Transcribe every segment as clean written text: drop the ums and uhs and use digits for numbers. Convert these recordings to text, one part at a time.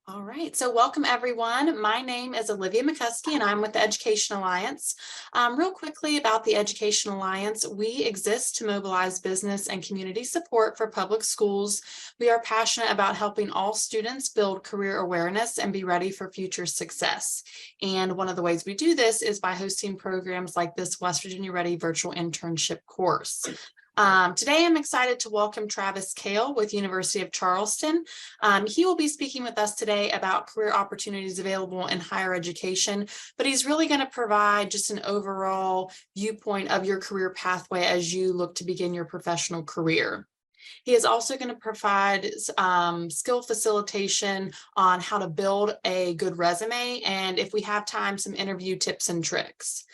All right, so welcome everyone. My name is Olivia McCuskey and I'm with the Education Alliance. Real quickly about the Education Alliance, we exist to mobilize business and community support for public schools. We are passionate about helping all students build career awareness and be ready for future success. And one of the ways we do this is by hosting programs like this West Virginia Ready virtual internship course. Today, I'm excited to welcome Travis Kale with University of Charleston. He will be speaking with us today about career opportunities available in higher education, but he's really going to provide just an overall viewpoint of your career pathway as you look to begin your professional career. He is also going to provide skill facilitation on how to build a good resume, and if we have time, some interview tips and tricks.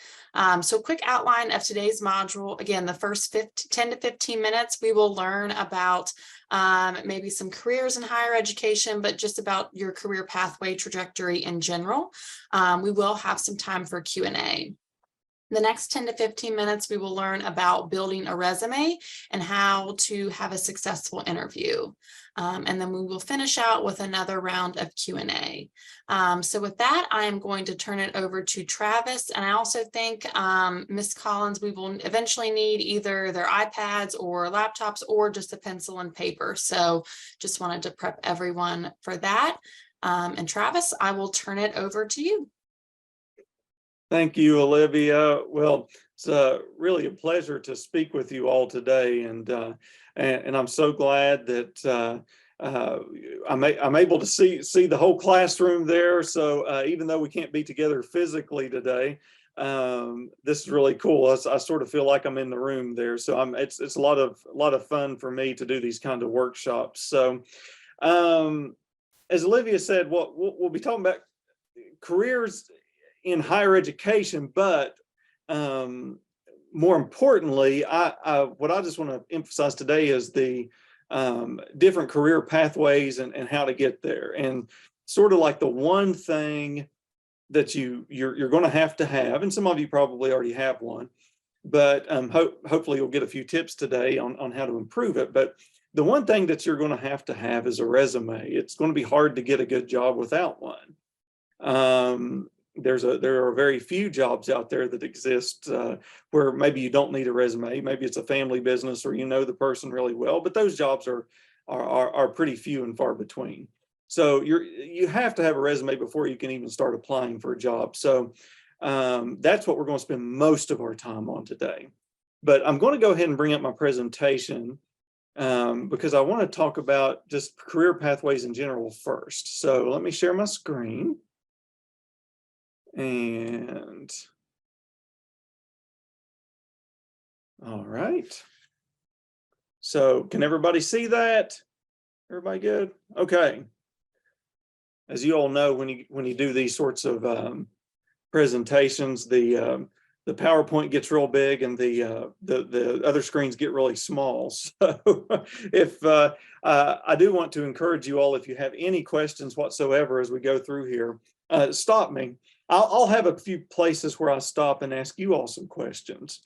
So quick outline of today's module. Again, the first 10 to 15 minutes, we will learn about maybe some careers in higher education, but just about your career pathway trajectory in general. We will have some time for Q&A. The next 10 to 15 minutes, we will learn about building a resume and how to have a successful interview. And then we will finish out with another round of Q&A. So with that, I am going to turn it over to Travis. And I also think Ms. Collins, we will eventually need either their iPads or laptops or just a pencil and paper. So just wanted to prep everyone for that. And Travis, I will turn it over to you. Thank you, Olivia. Well, it's really a pleasure to speak with you all today, and I'm so glad that I'm able to see the whole classroom there. So even though we can't be together physically today, this is really cool. I sort of feel like I'm in the room there. So it's a lot of fun for me to do these kind of workshops. So as Olivia said, we'll be talking about careers in higher education, but more importantly, what I just want to emphasize today is the different career pathways and how to get there. And sort of like the one thing that you're going to have, and some of you probably already have one, but hopefully you'll get a few tips today on how to improve it. But the one thing that you're going to have is a resume. It's going to be hard to get a good job without one. There are very few jobs out there that exist where maybe you don't need a resume. Maybe it's a family business or you know the person really well, but those jobs are pretty few and far between. So you have to have a resume before you can even start applying for a job. So that's what we're going to spend most of our time on today. But I'm going to go ahead and bring up my presentation because I want to talk about just career pathways in general first. So let me share my screen. And all right. So can everybody see that? Everybody good? Okay. As you all know, when you do these sorts of presentations, the PowerPoint gets real big and the other screens get really small. So if I do want to encourage you all, if you have any questions whatsoever as we go through here, stop me. I'll have a few places where I stop and ask you all some questions,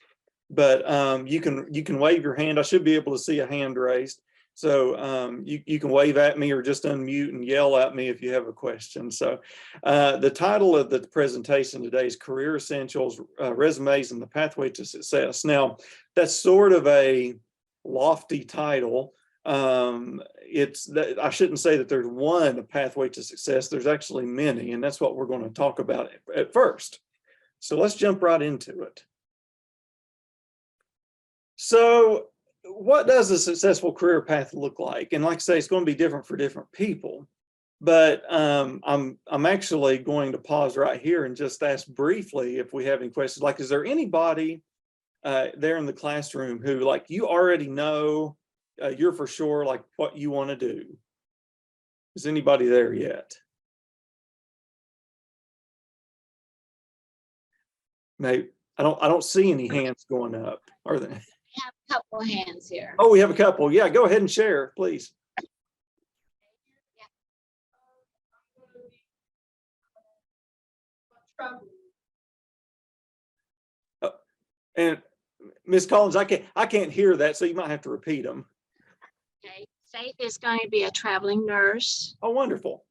but you can wave your hand. I should be able to see a hand raised. So you can wave at me or just unmute and yell at me if you have a question. So the title of the presentation today is Career Essentials, Resumes and the Pathway to Success. Now, that's sort of a lofty title. I shouldn't say that there's one pathway to success. There's actually many, and that's what we're going to talk about at first. So let's jump right into it. So what does a successful career path look like? And like I say, it's going to be different for different people. But I'm actually going to pause right here and just ask briefly if we have any questions. Like, is there anybody there in the classroom who, like, you already know you're for sure like what you want to do? Is anybody there yet? Maybe I don't see any hands going up, are there? We have a couple of hands here. Oh, we have a couple. Yeah, go ahead and share, please. And Ms. Collins, I can't hear that, so you might have to repeat them. Okay, Faith is going to be a traveling nurse. Oh, wonderful.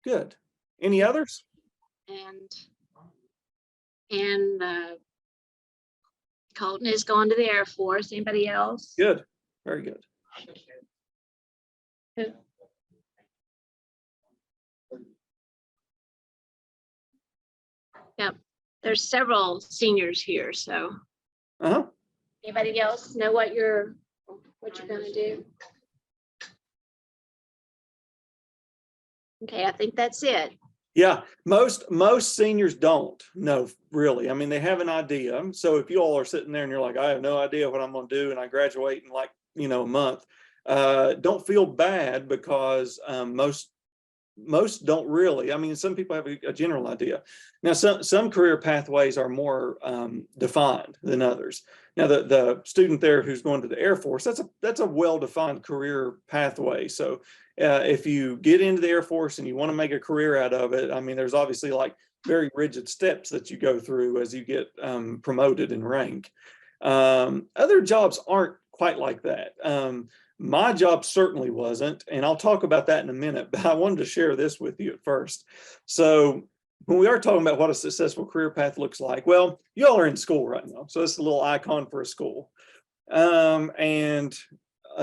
Good. Any others? And Colton is going to the Air Force. Anybody else? Good. Very good. Yep. There's several seniors here, so Uh-huh. anybody else know what you're gonna do? Okay, I think that's it. Yeah, most seniors don't know, really. I mean, they have an idea. So if you all are sitting there and you're like, I have no idea what I'm going to do, and I graduate in like, a month, don't feel bad, because most don't really. I mean, some people have a general idea. Now, some career pathways are more defined than others. Now, the student there who's going to the Air Force, that's a well-defined career pathway. So if you get into the Air Force and you want to make a career out of it, I mean, there's obviously like very rigid steps that you go through as you get promoted in rank. Other jobs aren't quite like that. My job certainly wasn't, and I'll talk about that in a minute, but I wanted to share this with you at first. So when we are talking about what a successful career path looks like, well, you all are in school right now. So it's a little icon for a school. And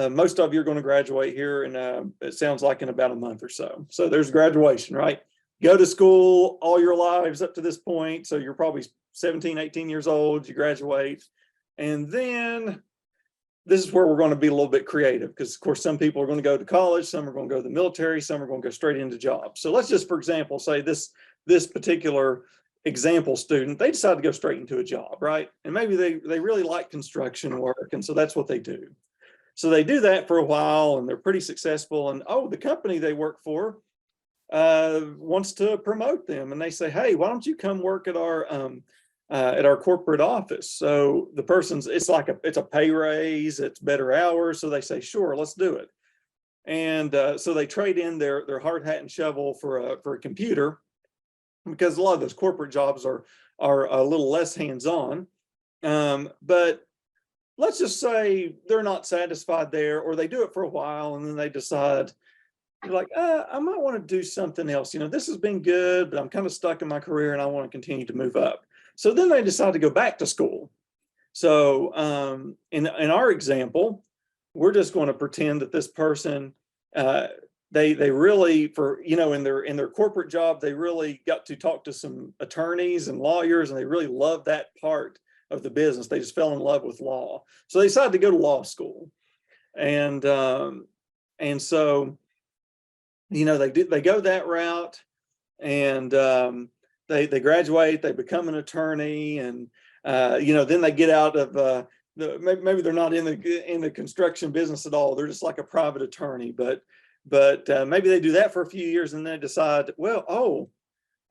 most of you are going to graduate here, and it sounds like in about a month or so. So there's graduation, right? Go to school all your lives up to this point. So you're probably 17, 18 years old, you graduate. And then this is where we're going to be a little bit creative, because of course some people are going to go to college, some are going to go to the military, some are going to go straight into jobs. So let's just, for example, say this particular example student, they decide to go straight into a job, right? And maybe they really like construction work, and so that's what they do. So they do that for a while, and they're pretty successful, and the company they work for wants to promote them, and they say, hey, why don't you come work at our corporate office? So the person's, it's a pay raise, it's better hours. So they say, sure, let's do it. And so they trade in their hard hat and shovel for a computer, because a lot of those corporate jobs are a little less hands-on. But let's just say they're not satisfied there, or they do it for a while and then they decide, like, I might want to do something else. This has been good, but I'm kind of stuck in my career and I want to continue to move up. So then they decide to go back to school. So in our example, we're just going to pretend that this person, they really, for, in their corporate job, they really got to talk to some attorneys and lawyers, and they really loved that part of the business. They just fell in love with law. So they decided to go to law school. And so, they go that route, and they graduate, they become an attorney, and then they get out of maybe they're not in the construction business at all. They're just like a private attorney, but maybe they do that for a few years, and they decide, well,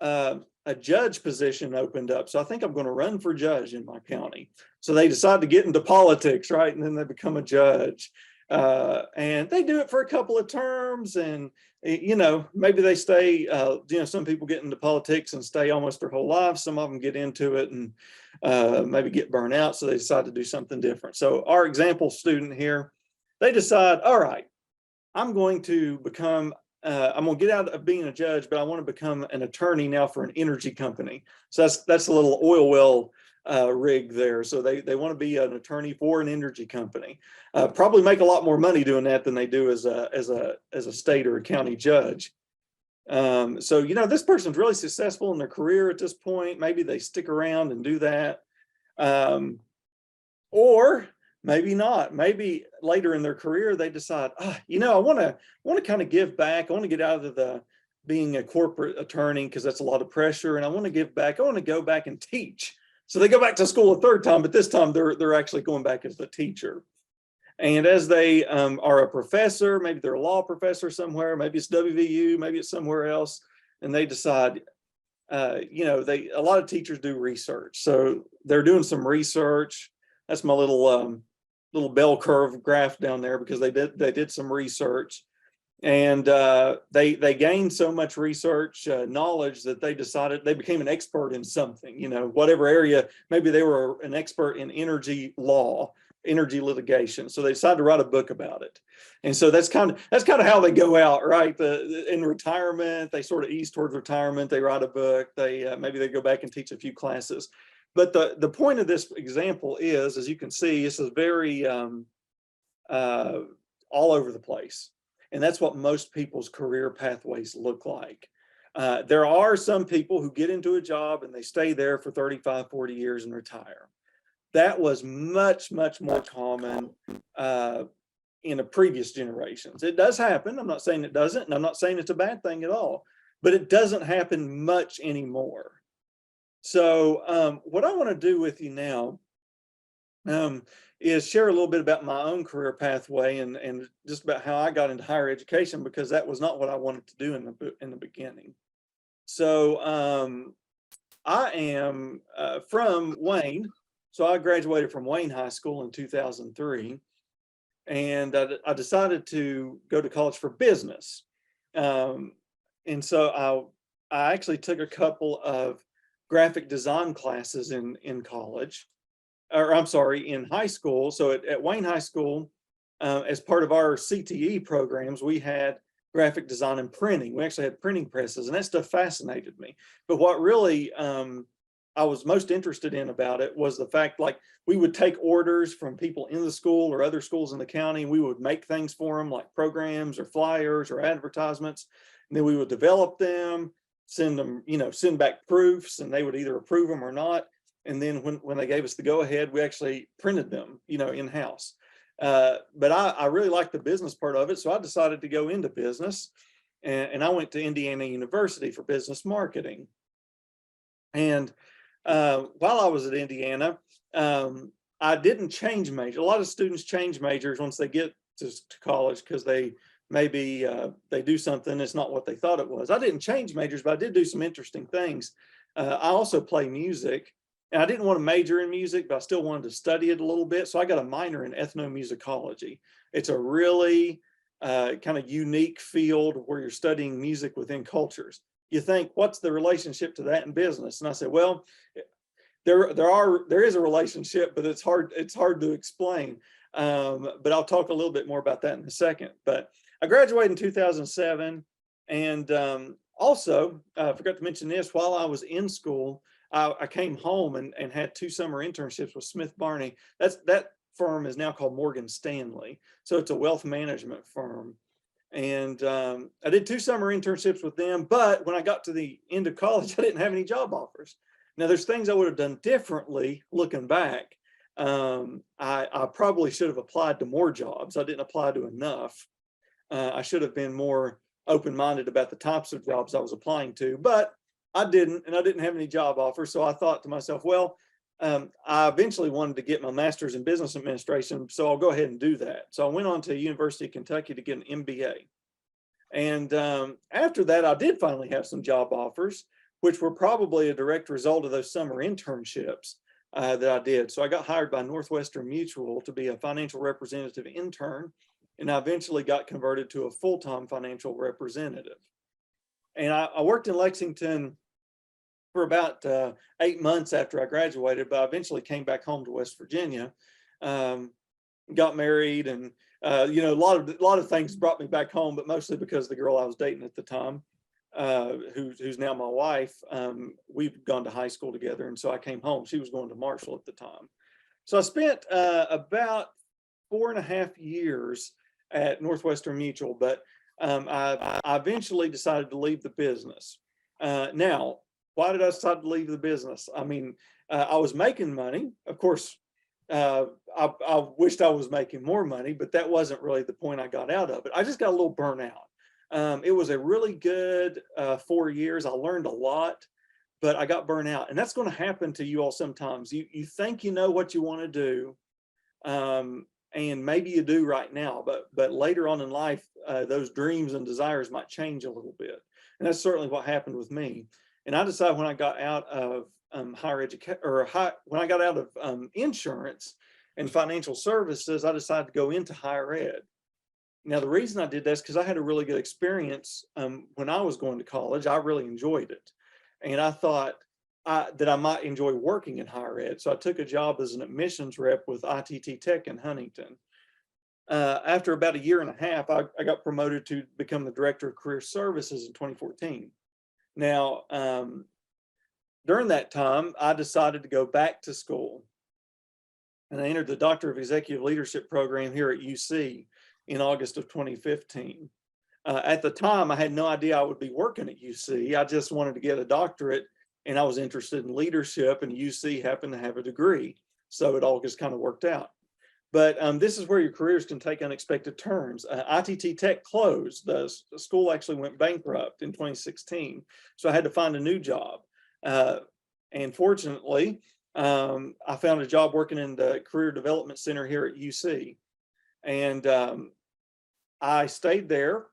a judge position opened up, so I think I'm going to run for judge in my county. So they decide to get into politics, right? And then they become a judge, and they do it for a couple of terms, and maybe they stay, some people get into politics and stay almost their whole life. Some of them get into it and maybe get burnt out, so they decide to do something different. So our example student here, they decide, all right, I'm going to become, I'm going to get out of being a judge, but I want to become an attorney now for an energy company. So that's a little oil well rig there. So they want to be an attorney for an energy company. Probably make a lot more money doing that than they do as a state or a county judge. So this person's really successful in their career at this point. Maybe they stick around and do that, or maybe not. Maybe later in their career they decide, I want to kind of give back. I want to get out of being a corporate attorney, because that's a lot of pressure, and I want to give back. I want to go back and teach. So they go back to school a third time, but this time they're actually going back as a teacher. And as they are a professor, maybe they're a law professor somewhere, maybe it's WVU, maybe it's somewhere else, and they decide, a lot of teachers do research. So they're doing some research. That's my little bell curve graph down there, because they did some research. And they gained so much research knowledge that they decided they became an expert in something, whatever area. Maybe they were an expert in energy law, energy litigation. So they decided to write a book about it. And so that's kind of how they go out, right? In retirement, they sort of ease towards retirement. They write a book. They maybe they go back and teach a few classes. But the point of this example is, as you can see, this is very all over the place. And that's what most people's career pathways look like. There are some people who get into a job and they stay there for 35, 40 years and retire. That was much, much more common in the previous generations. It does happen. I'm not saying it doesn't, and I'm not saying it's a bad thing at all, but it doesn't happen much anymore. So what I want to do with you now is share a little bit about my own career pathway and just about how I got into higher education, because that was not what I wanted to do in the beginning. So I am from Wayne. So I graduated from Wayne High School in 2003, and I decided to go to college for business. And so I actually took a couple of graphic design classes in college, or I'm sorry, in high school. So at Wayne High School, as part of our CTE programs, we had graphic design and printing. We actually had printing presses, and that stuff fascinated me. But what really I was most interested in about it was the fact, like, we would take orders from people in the school or other schools in the county, and we would make things for them, like programs or flyers or advertisements. And then we would develop them, send them, send back proofs, and they would either approve them or not. And then when they gave us the go ahead, we actually printed them, in-house. But I really liked the business part of it. So I decided to go into business, and I went to Indiana University for business marketing. And while I was at Indiana, I didn't change major. A lot of students change majors once they get to college, because they maybe they do something that's not what they thought it was. I didn't change majors, but I did do some interesting things. I also play music, and I didn't want to major in music, but I still wanted to study it a little bit. So I got a minor in ethnomusicology. It's a really kind of unique field where you're studying music within cultures. You think, what's the relationship to that in business? And I said, well, there is a relationship, but it's hard to explain. But I'll talk a little bit more about that in a second. But I graduated in 2007, and also I forgot to mention this. While I was in school, I came home and had 2 summer internships with Smith Barney. That firm is now called Morgan Stanley, so it's a wealth management firm. And I did 2 summer internships with them, but when I got to the end of college, I didn't have any job offers. Now, there's things I would have done differently looking back. I probably should have applied to more jobs. I didn't apply to enough. I should have been more open-minded about the types of jobs I was applying to, but I didn't, and I didn't have any job offers. So I thought to myself, well, I eventually wanted to get my master's in business administration, so I'll go ahead and do that. So I went on to University of Kentucky to get an MBA. And after that, I did finally have some job offers, which were probably a direct result of those summer internships that I did. So I got hired by Northwestern Mutual to be a financial representative intern, and I eventually got converted to a full-time financial representative. And I worked in Lexington for about 8 months after I graduated, but I eventually came back home to West Virginia, got married, and a lot of things brought me back home, but mostly because the girl I was dating at the time, who's now my wife, we've gone to high school together, and so I came home. She was going to Marshall at the time. So I spent about 4.5 years at Northwestern Mutual, but I eventually decided to leave the business. Now, why did I decide to leave the business? I mean, I was making money. Of course, I wished I was making more money, but that wasn't really the point I got out of it. I just got a little burnout. It was a really good 4 years. I learned a lot, but I got burnt out. And that's going to happen to you all sometimes. You think you know what you want to do, and maybe you do right now, but later on in life, those dreams and desires might change a little bit. And that's certainly what happened with me. And I decided when I got out of higher education, when I got out of insurance and financial services, I decided to go into higher ed. Now, the reason I did this, because I had a really good experience when I was going to college. I really enjoyed it. And I thought, that I might enjoy working in higher ed. So I took a job as an admissions rep with ITT Tech in Huntington. After about a year and a half, I got promoted to become the director of career services in 2014. Now, during that time, I decided to go back to school, and I entered the Doctor of Executive Leadership program here at UC in August of 2015. At the time, I had no idea I would be working at UC. I just wanted to get a doctorate, and I was interested in leadership, and UC happened to have a degree. So it all just kind of worked out. But this is where your careers can take unexpected turns. ITT Tech closed. The school actually went bankrupt in 2016. So I had to find a new job. And fortunately, I found a job working in the Career Development Center here at UC. And I stayed there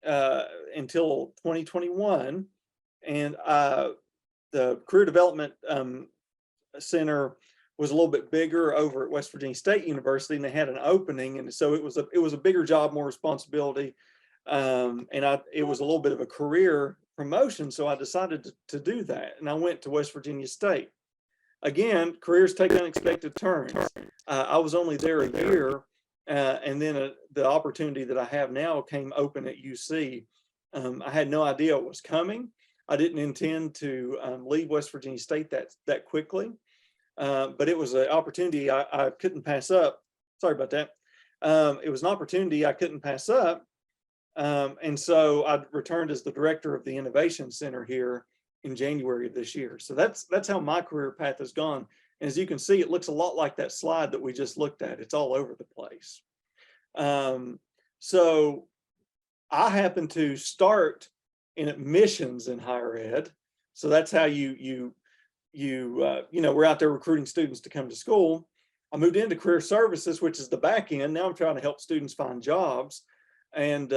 until 2021. And the Career Development Center was a little bit bigger over at West Virginia State University, and they had an opening. And so it was a bigger job, more responsibility. And it was a little bit of a career promotion. So I decided to do that. And I went to West Virginia State. Again, careers take unexpected turns. I was only there a year. And then the opportunity that I have now came open at UC. I had no idea it was coming. I didn't intend to leave West Virginia State that quickly. But it was an opportunity I couldn't pass up. Sorry about that. It was an opportunity I couldn't pass up. And so I returned as the director of the Innovation Center here in January of this year. So that's how my career path has gone. And as you can see, it looks a lot like that slide that we just looked at. It's all over the place. So I happen to start in admissions in higher ed. So that's how we're out there recruiting students to come to school. I moved into career services, which is the back end. Now I'm trying to help students find jobs and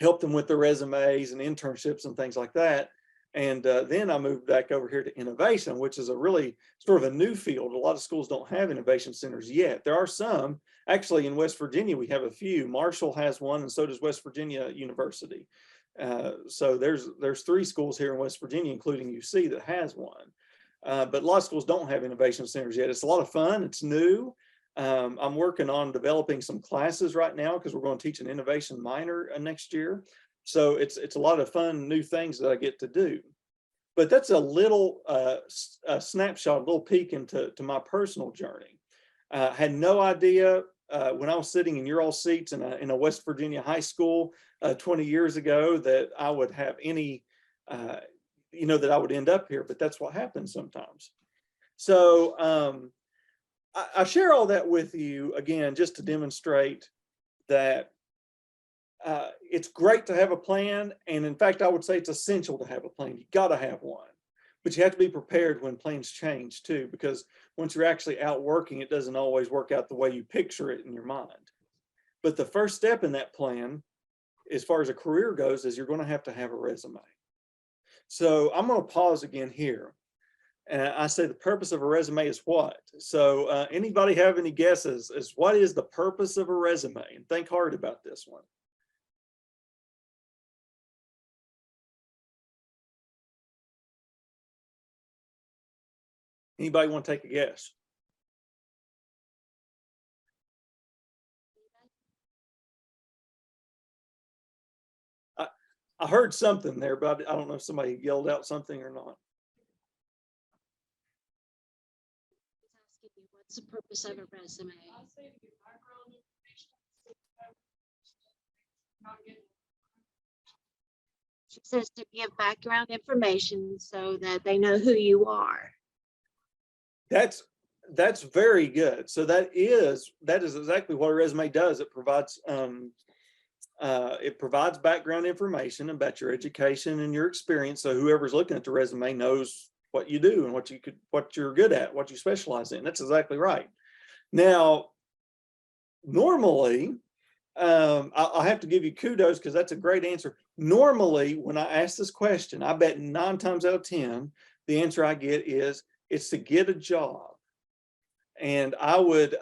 help them with their resumes and internships and things like that. And then I moved back over here to innovation, which is a really sort of a new field. A lot of schools don't have innovation centers yet. There are some. Actually, in West Virginia, we have a few. Marshall has one, and so does West Virginia University. So there's 3 schools here in West Virginia, including UC, that has one. But a lot of schools don't have innovation centers yet. It's a lot of fun. It's new. I'm working on developing some classes right now because we're going to teach an innovation minor next year. So it's a lot of fun, new things that I get to do. But that's a little snapshot, a little peek into my personal journey. Had no idea when I was sitting in your all seats in a West Virginia high school 20 years ago that I would have any, that I would end up here, but that's what happens sometimes. So I share all that with you again, just to demonstrate that it's great to have a plan. And in fact, I would say it's essential to have a plan. You got to have one, but you have to be prepared when plans change too, because once you're actually out working, it doesn't always work out the way you picture it in your mind. But the first step in that plan, as far as a career goes, is you're going to have a resume. So I'm going to pause again here. And I say the purpose of a resume is what? So anybody have any guesses as what is the purpose of a resume? And think hard about this one. Anybody want to take a guess? I heard something there, but I don't know if somebody yelled out something or not. What's the purpose of a resume? She says to give background information so that they know who you are. That's very good. So that is exactly what a resume does. It provides background information about your education and your experience. So whoever's looking at the resume knows what you do and what you're good at, what you specialize in. That's exactly right. Now, normally, I'll have to give you kudos because that's a great answer. Normally, when I ask this question, I bet 9 times out of 10, the answer I get is it's to get a job. And I would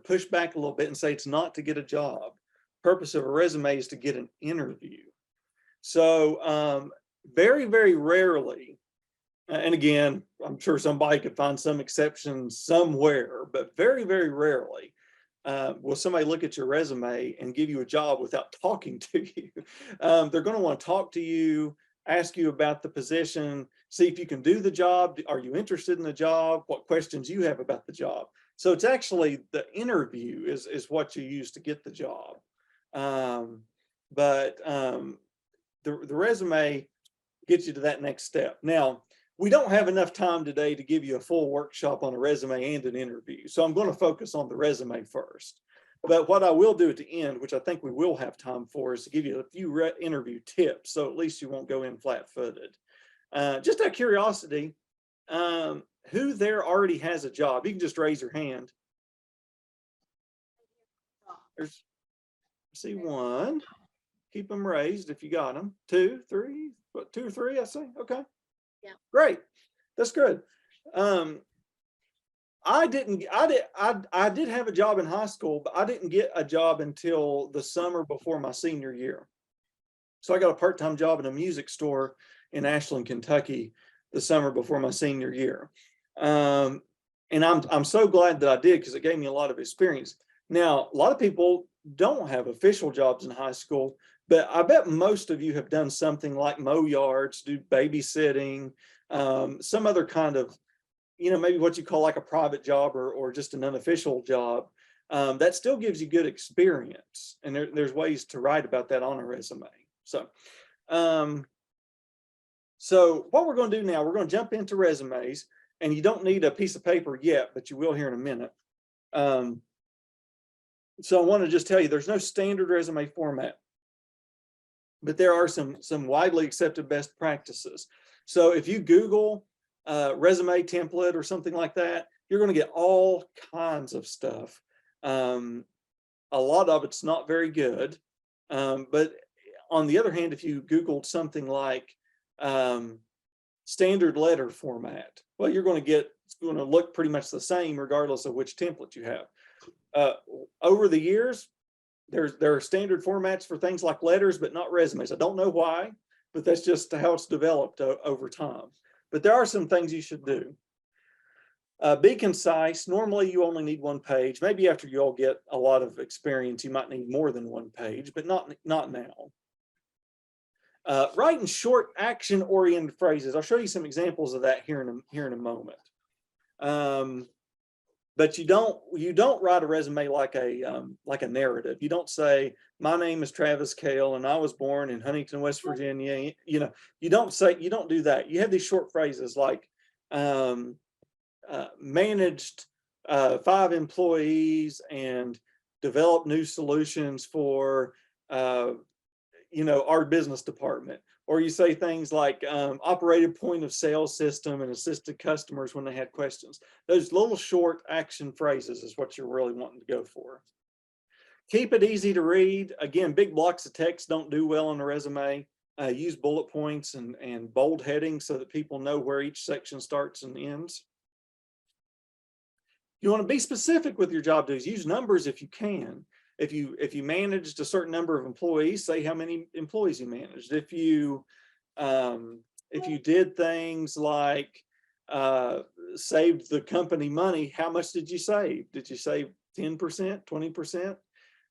push back a little bit and say it's not to get a job. Purpose of a resume is to get an interview. So very, very rarely, and again, I'm sure somebody could find some exceptions somewhere, but very, very rarely will somebody look at your resume and give you a job without talking to you. They're going to want to talk to you, ask you about the position, see if you can do the job. Are you interested in the job? What questions you have about the job? So it's actually the interview is what you use to get the job. But the resume gets you to that next step. Now, we don't have enough time today to give you a full workshop on a resume and an interview. So I'm going to focus on the resume first. But what I will do at the end, which I think we will have time for, is to give you a few interview tips. So at least you won't go in flat-footed. Just out of curiosity, who there already has a job? You can just raise your hand. There's, see one. Keep them raised if you got them. 2, 3, what, 2 or 3, I say. Okay. Yeah. Great. That's good. I did have a job in high school, but I didn't get a job until the summer before my senior year. So I got a part-time job in a music store in Ashland, Kentucky, the summer before my senior year. And I'm so glad that I did, because it gave me a lot of experience. Now, a lot of people don't have official jobs in high school, but I bet most of you have done something like mow yards, do babysitting, some other kind of, maybe what you call like a private job or just an unofficial job. That still gives you good experience. And there's ways to write about that on a resume. So what we're going to do now, we're going to jump into resumes, and you don't need a piece of paper yet, but you will here in a minute. So I want to just tell you, there's no standard resume format, but there are some widely accepted best practices. So if you Google resume template or something like that, you're going to get all kinds of stuff. A lot of it's not very good. But on the other hand, if you Googled something like standard letter format, well, you're going to get, it's going to look pretty much the same regardless of which template you have. Over the years, there are standard formats for things like letters, but not resumes. I don't know why, but that's just how it's developed over time. But there are some things you should do. Be concise. Normally, you only need 1 page. Maybe after you all get a lot of experience, you might need more than 1 page, but not now. Write in short, action-oriented phrases. I'll show you some examples of that here in a moment. But you don't write a resume like a narrative. You don't say, my name is Travis Cale and I was born in Huntington, West Virginia. You don't do that. You have these short phrases like managed 5 employees and developed new solutions for our business department. Or you say things like operated point of sale system and assisted customers when they had questions. Those little short action phrases is what you're really wanting to go for. Keep it easy to read. Again, big blocks of text don't do well on a resume. Use bullet points and bold headings so that people know where each section starts and ends. You want to be specific with your job duties. Use numbers if you can. If you managed a certain number of employees, say how many employees you managed. If you did things like saved the company money, how much did you save? Did you save 10%, 20%?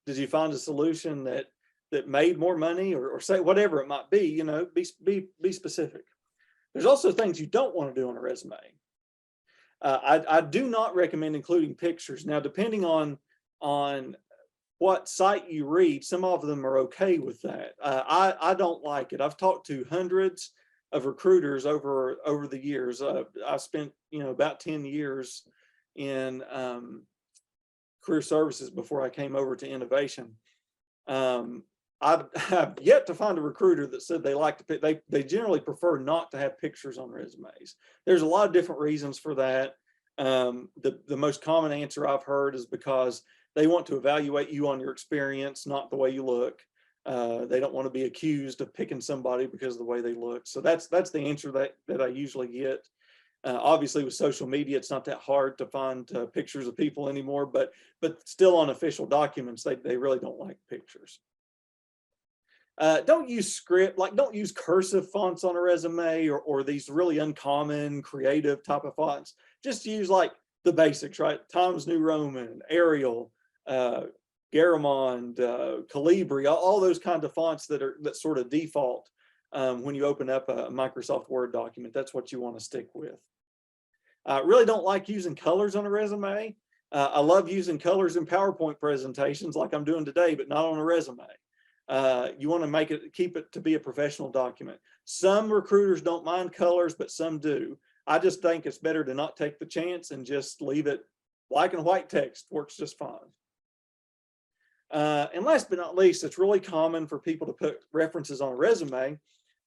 Did you find a solution that made more money, or say whatever it might be? Be specific. There's also things you don't want to do on a resume. I do not recommend including pictures. Now, depending on what site you read, some of them are okay with that. I don't like it. I've talked to hundreds of recruiters over the years. I spent about 10 years in career services before I came over to innovation. I've yet to find a recruiter that said they like to they generally prefer not to have pictures on resumes. There's a lot of different reasons for that. The most common answer I've heard is because they want to evaluate you on your experience, not the way you look. They don't want to be accused of picking somebody because of the way they look. So that's the answer that I usually get. Obviously, with social media, it's not that hard to find pictures of people anymore, but still on official documents, they really don't like pictures. Don't use script, like don't use cursive fonts on a resume or these really uncommon creative type of fonts. Just use like the basics, right? Times New Roman, Arial, Garamond, Calibri, all those kinds of fonts that sort of default when you open up a Microsoft Word document. That's what you want to stick with. Really don't like using colors on a resume. I love using colors in PowerPoint presentations like I'm doing today, but not on a resume. You want to keep it to be a professional document. Some recruiters don't mind colors, but some do. I just think it's better to not take the chance and just leave it black and white text. Works just fine. And last but not least, it's really common for people to put references on a resume,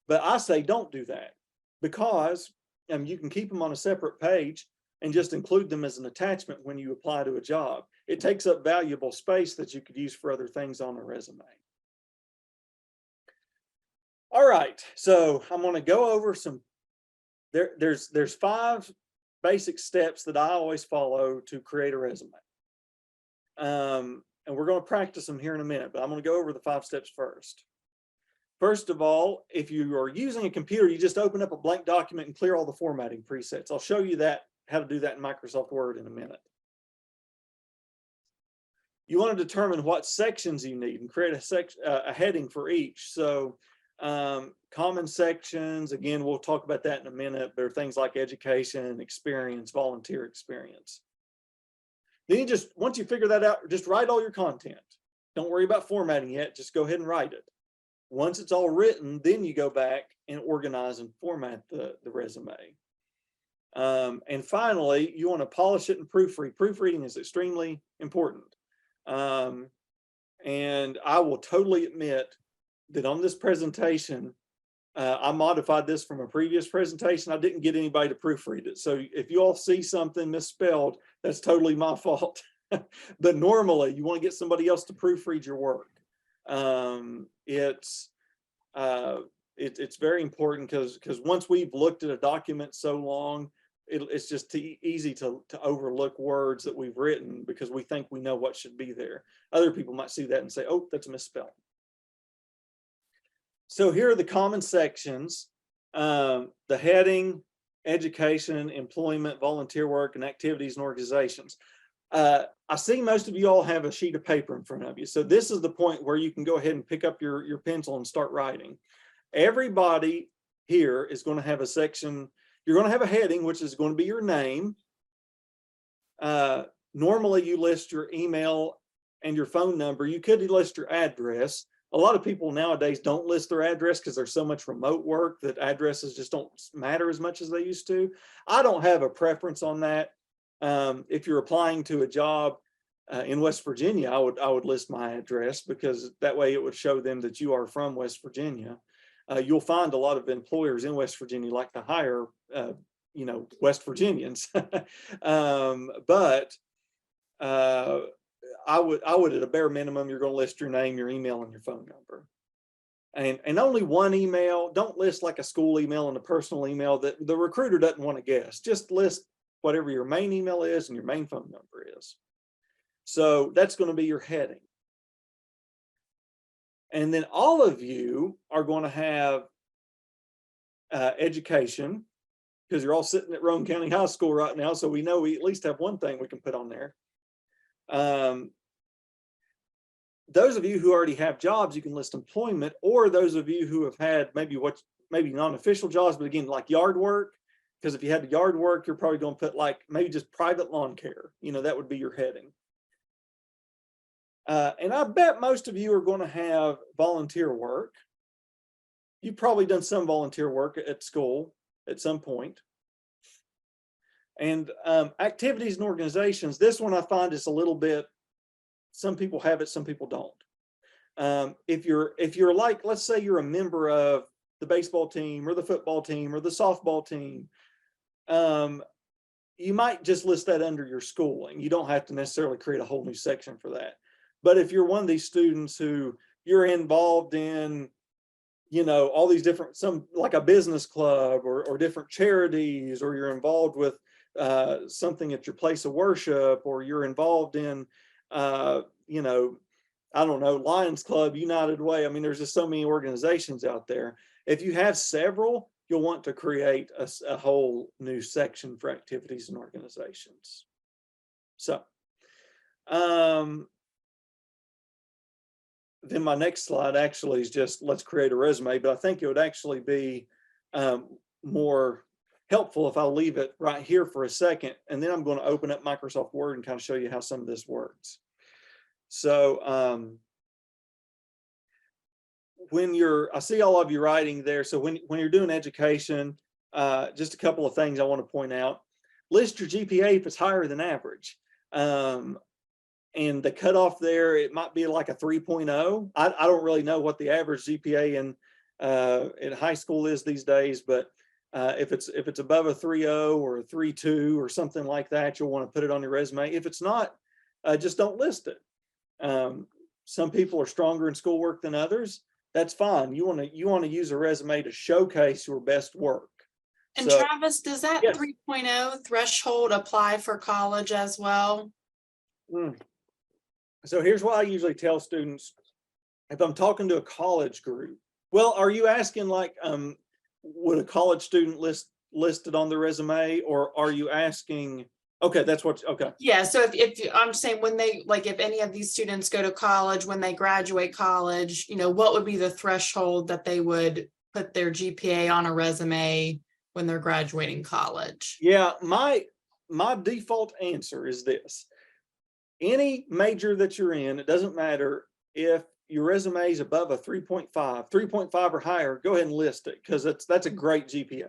but I say don't do that because you can keep them on a separate page and just include them as an attachment when you apply to a job. It takes up valuable space that you could use for other things on a resume. All right, so I'm going to go over some. There's 5 basic steps that I always follow to create a resume, and we're going to practice them here in a minute. But I'm going to go over the 5 steps first. First of all, if you are using a computer, you just open up a blank document and clear all the formatting presets. I'll show you how to do that in Microsoft Word in a minute. You want to determine what sections you need and create a heading for each. So common sections, again, we'll talk about that in a minute. There are things like education, experience, volunteer experience. Then once you figure that out, just write all your content. Don't worry about formatting yet, just go ahead and write it. Once it's all written, then you go back and organize and format the resume. And finally, you want to polish it and proofread. Proofreading is extremely important. And I will totally admit that on this presentation, I modified this from a previous presentation. I didn't get anybody to proofread it. So if you all see something misspelled, that's totally my fault. But normally you want to get somebody else to proofread your work. It's very important because once we've looked at a document so long, it's just easy to overlook words that we've written because we think we know what should be there. Other people might see that and say, oh, that's a misspelling. So here are the common sections: the heading, education, employment, volunteer work, and activities and organizations. I see most of you all have a sheet of paper in front of you. So this is the point where you can go ahead and pick up your pencil and start writing. Everybody here is going to have a section. You're going to have a heading, which is going to be your name. Normally you list your email and your phone number. You could list your address. A lot of people nowadays don't list their address because there's so much remote work that addresses just don't matter as much as they used to. I don't have a preference on that. If you're applying to a job in West Virginia, I would list my address because that way it would show them that you are from West Virginia. You'll find a lot of employers in West Virginia like to hire, West Virginians. But I would at a bare minimum, you're going to list your name, your email, and your phone number. And only one email. Don't list like a school email and a personal email that the recruiter doesn't want to guess. Just list whatever your main email is and your main phone number is. So that's going to be your heading. And then all of you are going to have education, because you're all sitting at Roane County High School right now. So we know we at least have one thing we can put on there. Those of you who already have jobs, you can list employment, or those of you who have had maybe non-official jobs, but again, like yard work, because if you had yard work, you're probably going to put like maybe just private lawn care, that would be your heading. And I bet most of you are going to have volunteer work. You've probably done some volunteer work at school at some point. And activities and organizations, this one I find is a little bit, some people have it, some people don't. If you're like, let's say you're a member of the baseball team or the football team or the softball team, you might just list that under your schooling. You don't have to necessarily create a whole new section for that. But if you're one of these students who you're involved in, all these different, some like a business club or different charities, or you're involved with something at your place of worship, or you're involved in, I don't know, Lions Club, United Way. I mean, there's just so many organizations out there. If you have several, you'll want to create a whole new section for activities and organizations. So, then my next slide actually is just let's create a resume, but I think it would actually be more helpful if I leave it right here for a second, and then I'm going to open up Microsoft Word and kind of show you how some of this works. So I see all of you writing there. So when you're doing education, just a couple of things I want to point out. List your GPA if it's higher than average. And the cutoff there, it might be like a 3.0. I don't really know what the average GPA in high school is these days, but if it's above a 3.0 or a 3.2 or something like that, you'll want to put it on your resume. If it's not, just don't list it. Some people are stronger in schoolwork than others. That's fine. You want to use a resume to showcase your best work. And So, Travis, does that yes. 3.0 threshold apply for college as well? So here's what I usually tell students if I'm talking to a college group. Well, are you asking like, would a college student list it on the resume, or are you asking? Okay, that's what. Okay. Yeah. So if I'm saying when they if any of these students go to college, when they graduate college, what would be the threshold that they would put their GPA on a resume when they're graduating college? Yeah, my default answer is this. Any major that you're in, it doesn't matter if your resume is above a 3.5 or higher, go ahead and list it, because that's a great GPA.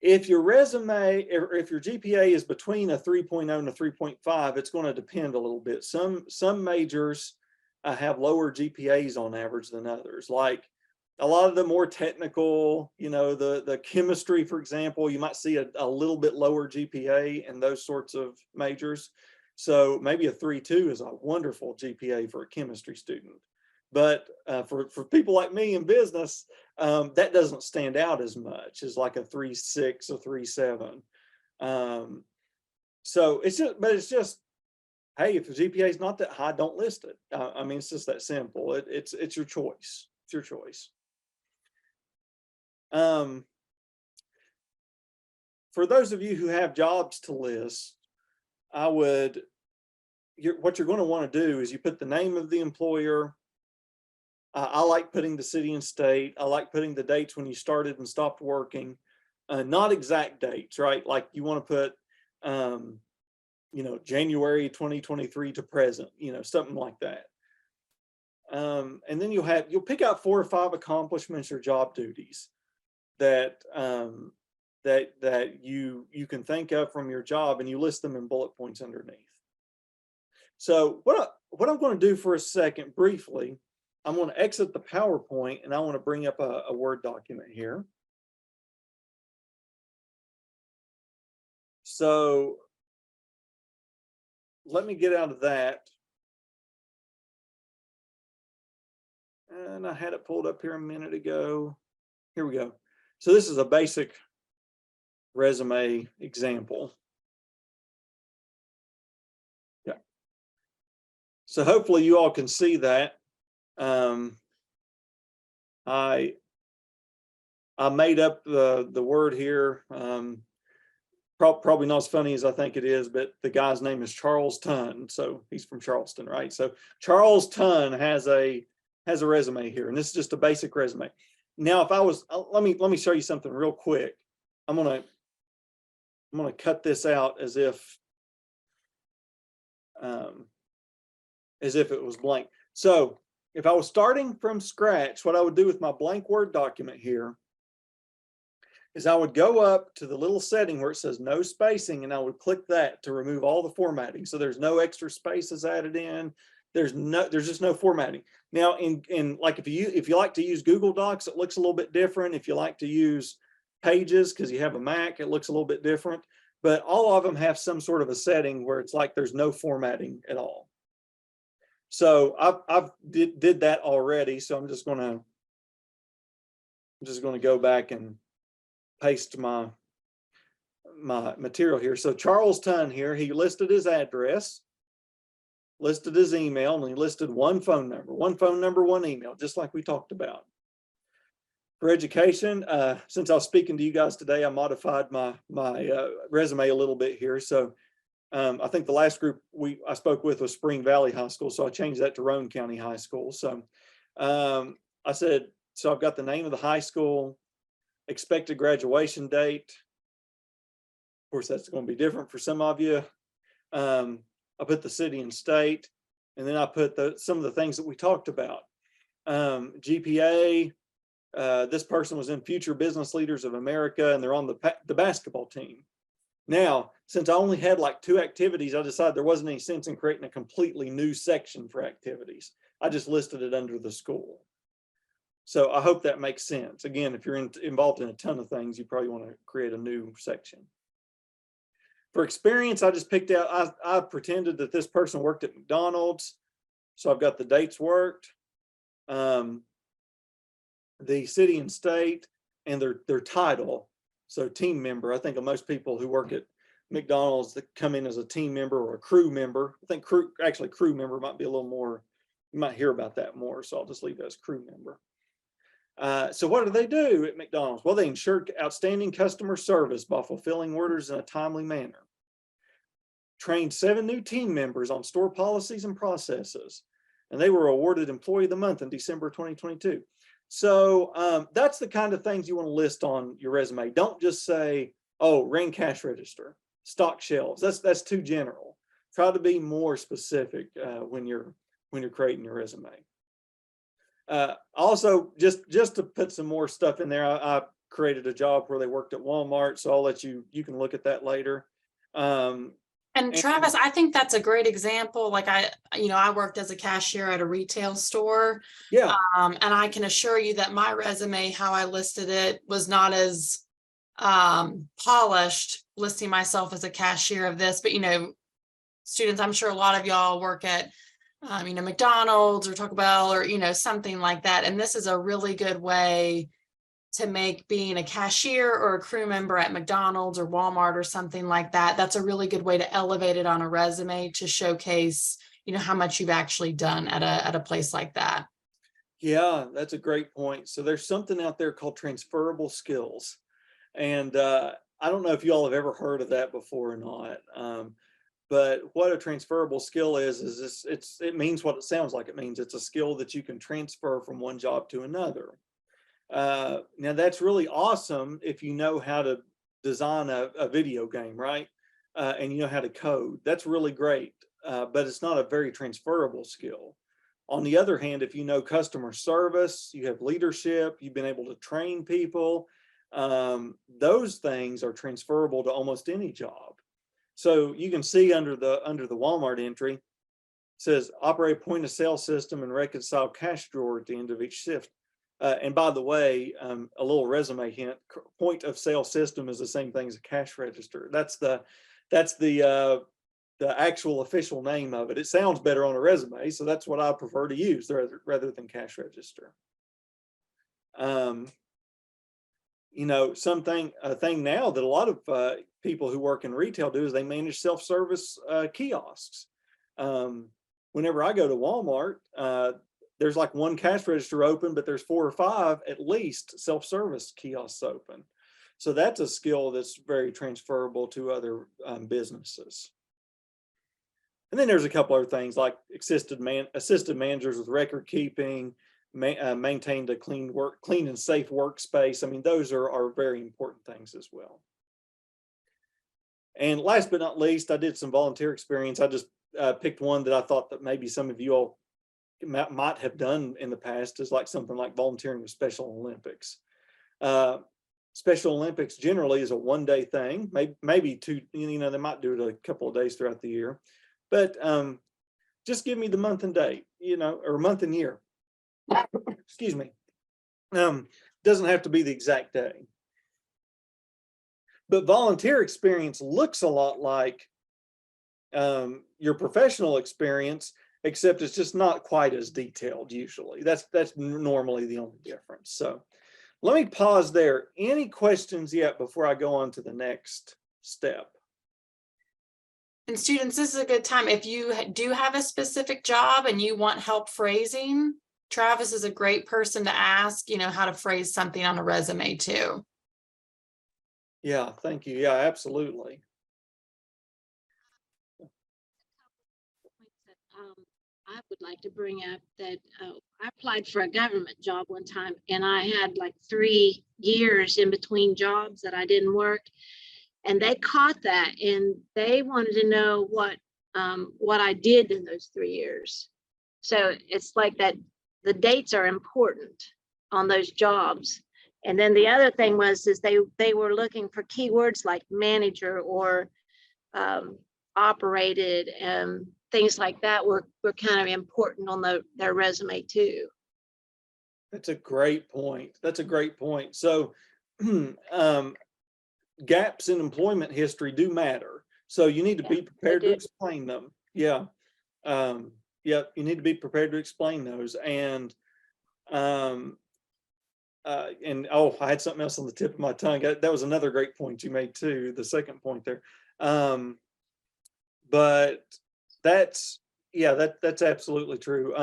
If your resume, or if your GPA is between a 3.0 and a 3.5, it's going to depend a little bit. Some majors have lower GPAs on average than others. Like a lot of the more technical, the chemistry, for example, you might see a little bit lower GPA in those sorts of majors. So maybe a 3.2 is a wonderful GPA for a chemistry student. But for people like me in business, that doesn't stand out as much as like a 3.6 or 3.7. So it's just, hey, if the GPA is not that high, don't list it. I mean, it's just that simple. It's your choice. It's your choice. For those of you who have jobs to list, what you're going to want to do is you put the name of the employer. I like putting the city and state. I like putting the dates when you started and stopped working, not exact dates, right? Like you want to put, January 2023 to present, something like that. And then you'll pick out 4 or 5 accomplishments or job duties that you can think of from your job, and you list them in bullet points underneath. So what I'm going to do for a second, briefly, I'm going to exit the PowerPoint and I want to bring up a Word document here. So let me get out of that. And I had it pulled up here a minute ago. Here we go. So this is a basic resume example. Yeah. So hopefully you all can see that. I made up the word here. Probably not as funny as I think it is, but the guy's name is Charleston, so he's from Charleston, right? So Charleston has a resume here, and this is just a basic resume. Now, if I was, let me show you something real quick. I'm gonna cut this out as if it was blank. So if I was starting from scratch, what I would do with my blank Word document here is I would go up to the little setting where it says no spacing, and I would click that to remove all the formatting. So there's no extra spaces added in. There's just no formatting. Now, in like if you like to use Google Docs, it looks a little bit different. If you like to use Pages because you have a Mac, it looks a little bit different. But all of them have some sort of a setting where it's like there's no formatting at all. So I've did that already. So I'm just gonna go back and paste my material here. So Charleston here, he listed his address, listed his email, and he listed one phone number, one email, just like we talked about. For education, since I was speaking to you guys today, I modified my resume a little bit here. So I think the last group I spoke with was Spring Valley High School, so I changed that to Roane County High School. So I said, so I've got the name of the high school, expected graduation date. Of course, that's going to be different for some of you. I put the city and state, and then I put some of the things that we talked about. GPA, this person was in Future Business Leaders of America, and they're on the basketball team. Now, since I only had like 2 activities, I decided there wasn't any sense in creating a completely new section for activities. I just listed it under the school. So I hope that makes sense. Again, if you're involved in a ton of things, you probably want to create a new section. For experience, I just picked out, I pretended that this person worked at McDonald's. So I've got the dates worked, the city and state, and their title. So team member. I think of most people who work at McDonald's that come in as a team member or a crew member. I think crew member might be a little more, you might hear about that more. So I'll just leave it as crew member. So what do they do at McDonald's? Well, they ensure outstanding customer service by fulfilling orders in a timely manner. Trained 7 new team members on store policies and processes, and they were awarded Employee of the Month in December 2022. So that's the kind of things you want to list on your resume. Don't just say, oh, ring cash register, stock shelves. That's too general. Try to be more specific when you're creating your resume. Also, just to put some more stuff in there, I created a job where they worked at Walmart, so I'll let you can look at that later. And Travis, I think that's a great example. Like I worked as a cashier at a retail store. Yeah. And I can assure you that my resume, how I listed it, was not as polished, listing myself as a cashier of this. But, students, I'm sure a lot of y'all work at, McDonald's or Taco Bell or, something like that. And this is a really good way to make being a cashier or a crew member at McDonald's or Walmart or something like that. That's a really good way to elevate it on a resume to showcase, how much you've actually done at a place like that. Yeah, that's a great point. So there's something out there called transferable skills. And I don't know if you all have ever heard of that before or not. But what a transferable skill is it means what it sounds like it means. It's a skill that you can transfer from one job to another. Now that's really awesome if you know how to design a video game, right? And you know how to code. That's really great, but it's not a very transferable skill. On the other hand, if you know customer service, you have leadership, you've been able to train people, those things are transferable to almost any job. So you can see under the Walmart entry, it says operate point of sale system and reconcile cash drawer at the end of each shift. And by the way, a little resume hint: point of sale system is the same thing as a cash register. That's the actual official name of it. It sounds better on a resume, so that's what I prefer to use rather than cash register. A thing now that a lot of people who work in retail do is they manage self-service kiosks. Whenever I go to Walmart, there's like one cash register open, but there's 4 or 5 at least self-service kiosks open. So that's a skill that's very transferable to other businesses. And then there's a couple other things like assisted managers with record keeping, maintained a clean and safe workspace. I mean, those are very important things as well. And last but not least, I did some volunteer experience. I just picked one that I thought that maybe some of you all might have done in the past, is like something like volunteering with Special Olympics. Special Olympics generally is a one-day thing, maybe 2, they might do it a couple of days throughout the year, but just give me the month and date, or month and year. Excuse me. Doesn't have to be the exact day. But volunteer experience looks a lot like your professional experience, except it's just not quite as detailed usually. That's normally the only difference. So let me pause there. Any questions yet before I go on to the next step? And students, this is a good time. If you do have a specific job and you want help phrasing, Travis is a great person to ask, how to phrase something on a resume too. Yeah, thank you. Yeah, absolutely. Points that, I would like to bring up that I applied for a government job one time, and I had like 3 years in between jobs that I didn't work, and they caught that, and they wanted to know what I did in those 3 years. So it's like that the dates are important on those jobs. And then the other thing is they were looking for keywords like manager or operated, and things like that were kind of important on their resume too. That's a great point. That's a great point. So gaps in employment history do matter. So you need to be prepared to explain them. Yeah. Yeah, you need to be prepared to explain those. And oh, I had something else on the tip of my tongue. That was another great point you made too, the second point there. But that's, yeah, that's absolutely true.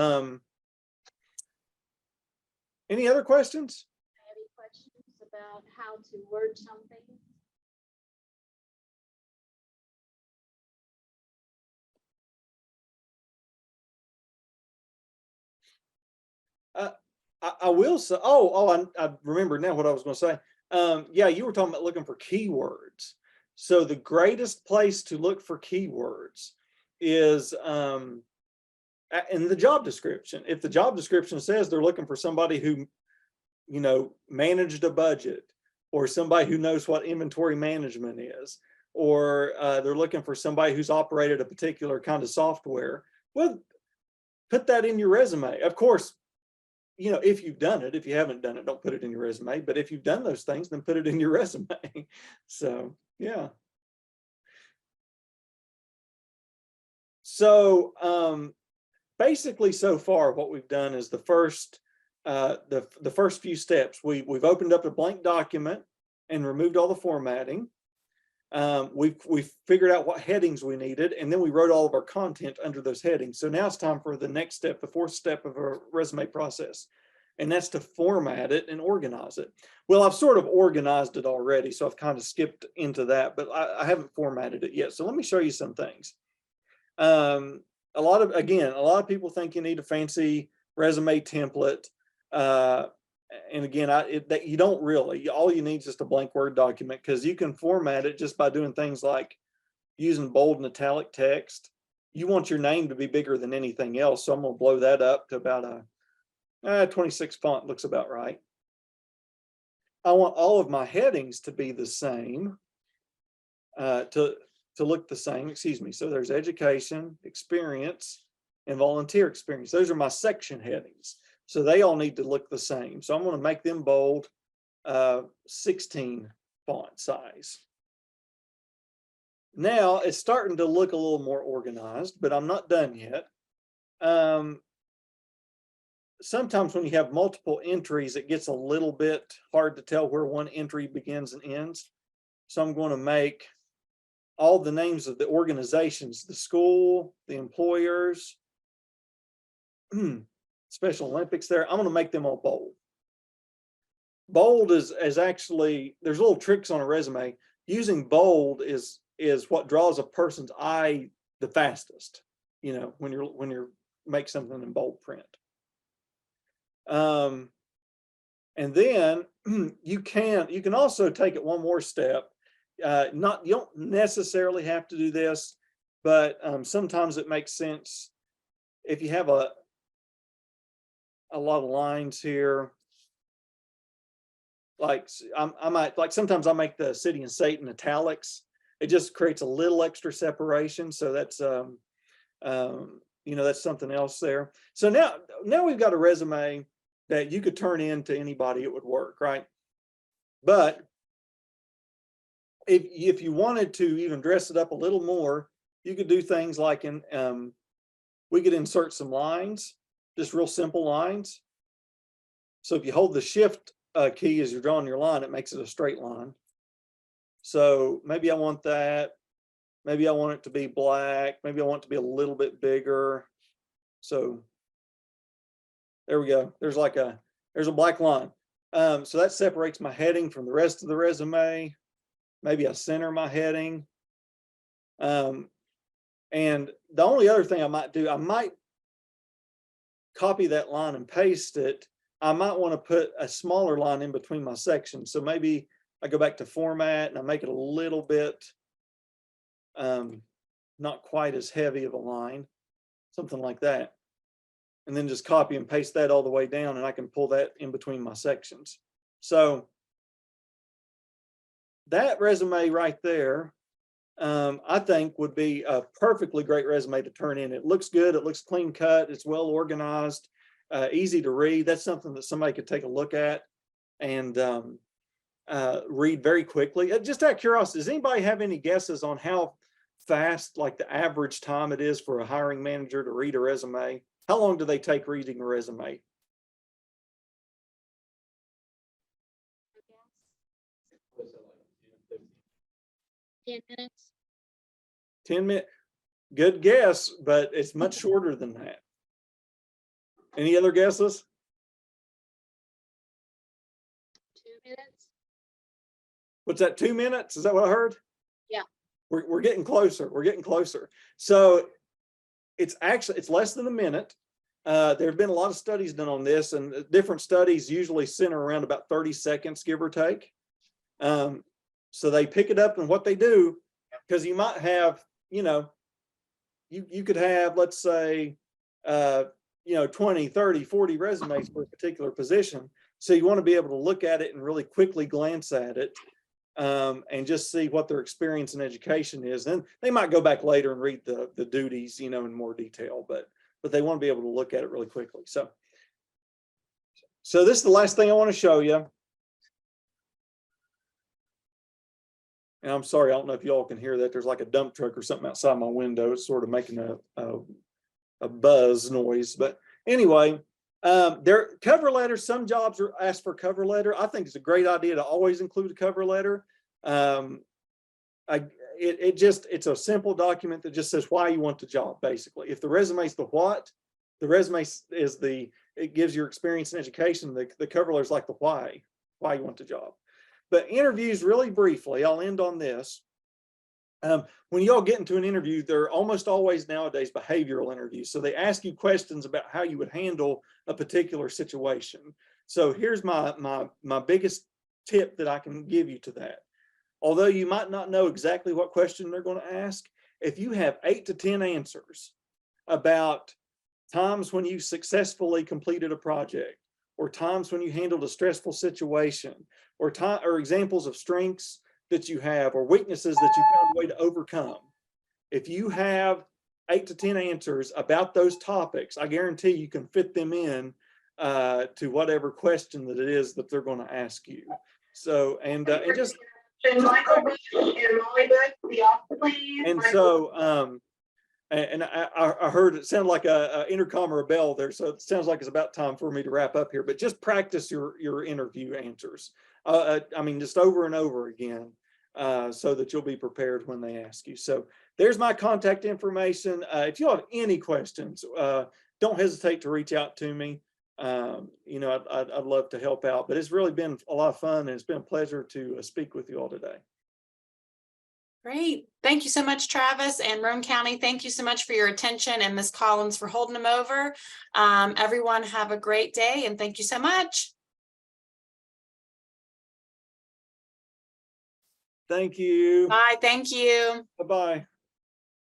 Any other questions? Any questions about how to word something? I will say, I remember now what I was going to say. Yeah, you were talking about looking for keywords. So the greatest place to look for keywords is in the job description. If the job description says they're looking for somebody who, managed a budget, or somebody who knows what inventory management is, or they're looking for somebody who's operated a particular kind of software, well, put that in your resume. Of course, if you've done it. If you haven't done it, don't put it in your resume. But if you've done those things, then put it in your resume. So, yeah. So, basically, so far, what we've done is the first few steps. We've opened up a blank document and removed all the formatting. We've figured out what headings we needed, and then we wrote all of our content under those headings. So now it's time for the next step, the fourth step of our resume process, and that's to format it and organize it. Well, I've sort of organized it already, so I've kind of skipped into that, but I haven't formatted it yet. So let me show you some things. A lot of people think you need a fancy resume template. And again, that you don't really. All you need is just a blank Word document, because you can format it just by doing things like using bold and italic text. You want your name to be bigger than anything else, so I'm going to blow that up to about a 26 font. Looks about right. I want all of my headings to be the same, to look the same. Excuse me. So there's education, experience, and volunteer experience. Those are my section headings. So they all need to look the same. So I'm going to make them bold, 16 font size. Now it's starting to look a little more organized, but I'm not done yet. Sometimes when you have multiple entries, it gets a little bit hard to tell where one entry begins and ends. So I'm going to make all the names of the organizations, the school, the employers, Special Olympics there. I'm going to make them all bold. Bold is actually, there's little tricks on a resume. Using bold is what draws a person's eye the fastest, when you're make something in bold print. And then you can also take it one more step. You don't necessarily have to do this, but sometimes it makes sense if you have a lot of lines here. Like I might, like sometimes I make the city and state in italics. It just creates a little extra separation. So that's that's something else there. So now we've got a resume that you could turn in to anybody. It would work, right? But if you wanted to even dress it up a little more, you could do things like we could insert some lines, just real simple lines. So if you hold the shift key as you're drawing your line, it makes it a straight line. So maybe I want that Maybe I want it to be black. Maybe I want it to be a little bit bigger. So there we go. There's a black line. So that separates my heading from the rest of the resume. Maybe I center my heading. And the only other thing I might do, I might copy that line and paste it. I might want to put a smaller line in between my sections. So maybe I go back to format and I make it a little bit not quite as heavy of a line, something like that. And then just copy and paste that all the way down, and I can pull that in between my sections. So that resume right there, I think would be a perfectly great resume to turn in. It looks good. It looks clean cut. It's well organized, easy to read. That's something that somebody could take a look at and read very quickly. Just out of curiosity, does anybody have any guesses on how fast, like the average time it is for a hiring manager to read a resume? How long do they take reading a resume? Ten minutes. 10 minutes. Good guess, but it's much shorter than that. Any other guesses? 2 minutes. What's that, 2 minutes? Is that what I heard? Yeah. We're getting closer. We're getting closer. So it's less than a minute. There have been a lot of studies done on this, and different studies usually center around about 30 seconds, give or take. So they pick it up, and what they do, because you might have, you could have, let's say, 20, 30, 40 resumes for a particular position. So you want to be able to look at it and really quickly glance at it, and just see what their experience in education is. And they might go back later and read the duties, in more detail, but they want to be able to look at it really quickly. So this is the last thing I want to show you. And I'm sorry, I don't know if y'all can hear that. There's like a dump truck or something outside my window. It's sort of making a buzz noise. But anyway, their cover letters, some jobs are asked for cover letter. I think it's a great idea to always include a cover letter. It's a simple document that just says why you want the job, basically. If the resume is the what, the resume is it gives your experience in education. The cover letter is like the why you want the job. But interviews, really briefly, I'll end on this. When you all get into an interview, they're almost always nowadays behavioral interviews. So they ask you questions about how you would handle a particular situation. So here's my biggest tip that I can give you to that. Although you might not know exactly what question they're going to ask, if you have 8 to 10 answers about times when you successfully completed a project, or times when you handled a stressful situation, or examples of strengths that you have, or weaknesses that you found a way to overcome. If you have 8 to 10 answers about those topics, I guarantee you can fit them in to whatever question that it is that they're going to ask you. So, and just. And so, and I heard it sound like a intercom or a bell there, so it sounds like it's about time for me to wrap up here. But just practice your interview answers. I mean, just over and over again, so that you'll be prepared when they ask you. So there's my contact information. If you have any questions, don't hesitate to reach out to me. I'd love to help out. But it's really been a lot of fun, and it's been a pleasure to speak with you all today. Great. Thank you so much, Travis, and Roane County. Thank you so much for your attention, and Ms. Collins for holding them over. Everyone have a great day, and thank you so much. Thank you. Bye. Thank you. Bye-bye.